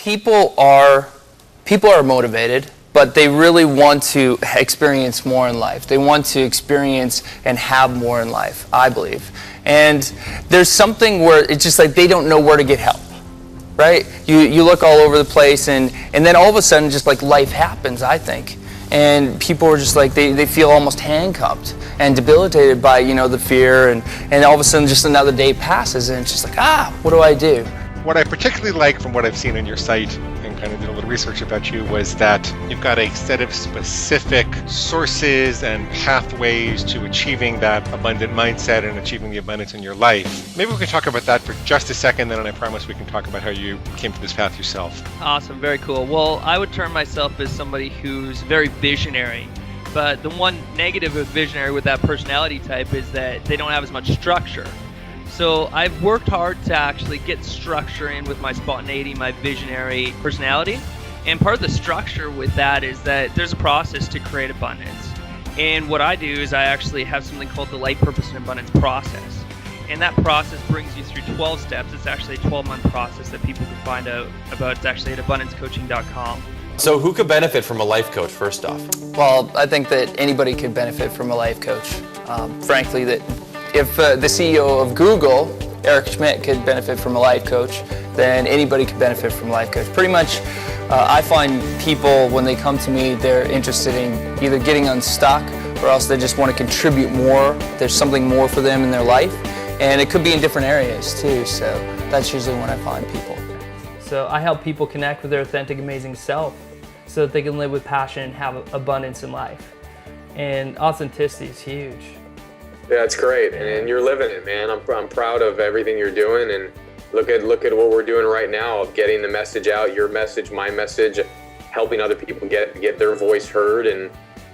People are motivated, but they really want to experience more in life. They want to experience and have more in life, I believe. And there's something where it's just like they don't know where to get help, right? You look all over the place, and then all of a sudden just like life happens, I think. And people are just like, they feel almost handcuffed and debilitated by, the fear, and all of a sudden just another day passes, and it's just like, what do I do? What I particularly like from what I've seen on your site and kind of did a little research about you was that you've got a set of specific sources and pathways to achieving that abundant mindset and achieving the abundance in your life. Maybe we can talk about that for just a second, then I promise we can talk about how you came to this path yourself. Awesome, very cool. Well, I would term myself as somebody who's very visionary. But the one negative of visionary with that personality type is that they don't have as much structure. So I've worked hard to actually get structure in with my spontaneity, my visionary personality. And part of the structure with that is that there's a process to create abundance. And what I do is I actually have something called the Life Purpose and Abundance process. And that process brings you through 12 steps. It's actually a 12-month process that people can find out about. It's actually at abundancecoaching.com. So who could benefit from a life coach, first off? Well, I think that anybody could benefit from a life coach. Frankly, that if the CEO of Google, Eric Schmidt, could benefit from a life coach, then anybody could benefit from a life coach. Pretty much, I find people, when they come to me, they're interested in either getting unstuck or else they just want to contribute more. There's something more for them in their life, and it could be in different areas too, so that's usually when I find people. So I help people connect with their authentic, amazing self so that they can live with passion and have abundance in life. And authenticity is huge. Yeah, it's great, and you're living it, man. I'm proud of everything you're doing, and look at what we're doing right now of getting the message out, your message, my message, helping other people get their voice heard, and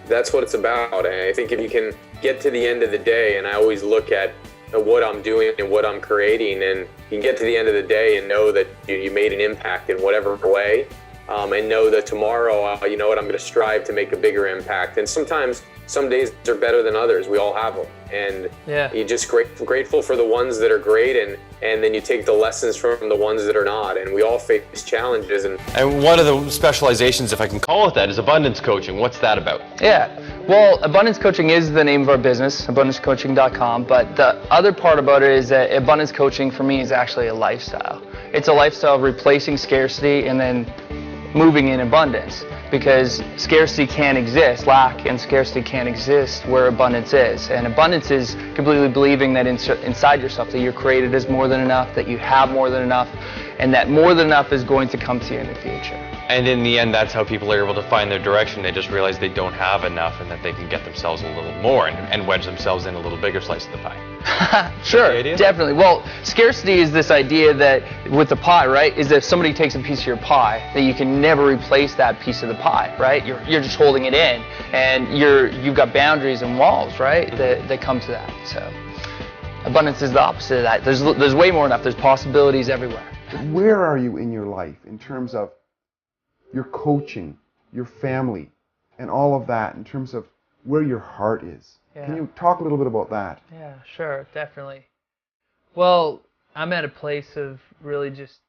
that's what it's about. And I think if you can get to the end of the day, and I always look at what I'm doing and what I'm creating, and you can get to the end of the day and know that you made an impact in whatever way, and know that tomorrow, you know what, I'm going to strive to make a bigger impact. And sometimes some days are better than others. We all have them. And you're just grateful for the ones that are great, and then you take the lessons from the ones that are not. And we all face challenges. And one of the specializations, if I can call it that, is abundance coaching. What's that about? Yeah, well, Abundance Coaching is the name of our business, abundancecoaching.com, but the other part about it is that abundance coaching for me is actually a lifestyle. It's a lifestyle of replacing scarcity and then moving in abundance, because scarcity can't exist, lack and scarcity can't exist where abundance is. And abundance is completely believing that inside yourself that you're created as more than enough, that you have more than enough, and that more than enough is going to come to you in the future. And in the end, that's how people are able to find their direction. They just realize they don't have enough and that they can get themselves a little more and wedge themselves in a little bigger slice of the pie. Sure, definitely. Well, scarcity is this idea that with the pie, right, is that if somebody takes a piece of your pie, that you can never replace that piece of the pie, right? You're just holding it in, and you've got boundaries and walls, right, that come to that. So abundance is the opposite of that. There's way more than enough. There's possibilities everywhere. Where are you in your life in terms of your coaching, your family, and all of that, in terms of where your heart is? Can you talk a little bit about that? Yeah, sure, definitely. Well, I'm at a place of really just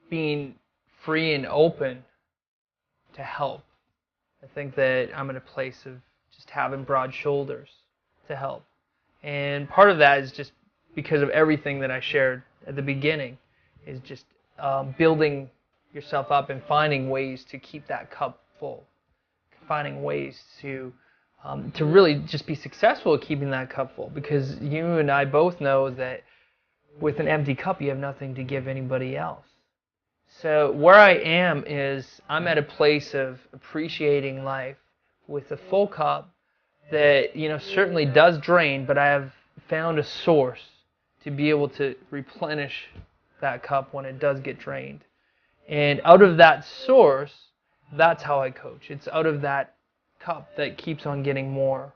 being free and open to help. I think that I'm at a place of just having broad shoulders to help. And part of that is just because of everything that I shared at the beginning, is just building yourself up and finding ways to keep that cup full, finding ways to really just be successful at keeping that cup full, because you and I both know that with an empty cup you have nothing to give anybody else. So where I am is I'm at a place of appreciating life with a full cup that certainly does drain, but I have found a source to be able to replenish that cup when it does get drained. And out of that source, that's how I coach. It's out of that cup that keeps on getting more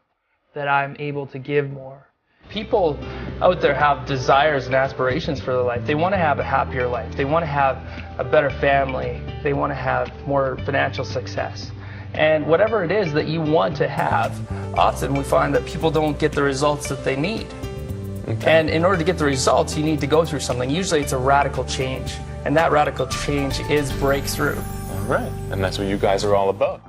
that I'm able to give more. People out there have desires and aspirations for their life. They want to have a happier life. They want to have a better family. They want to have more financial success. And whatever it is that you want to have, often we find that people don't get the results that they need. Okay. And in order to get the results, you need to go through something. Usually it's a radical change. And that radical change is breakthrough. All right. And that's what you guys are all about.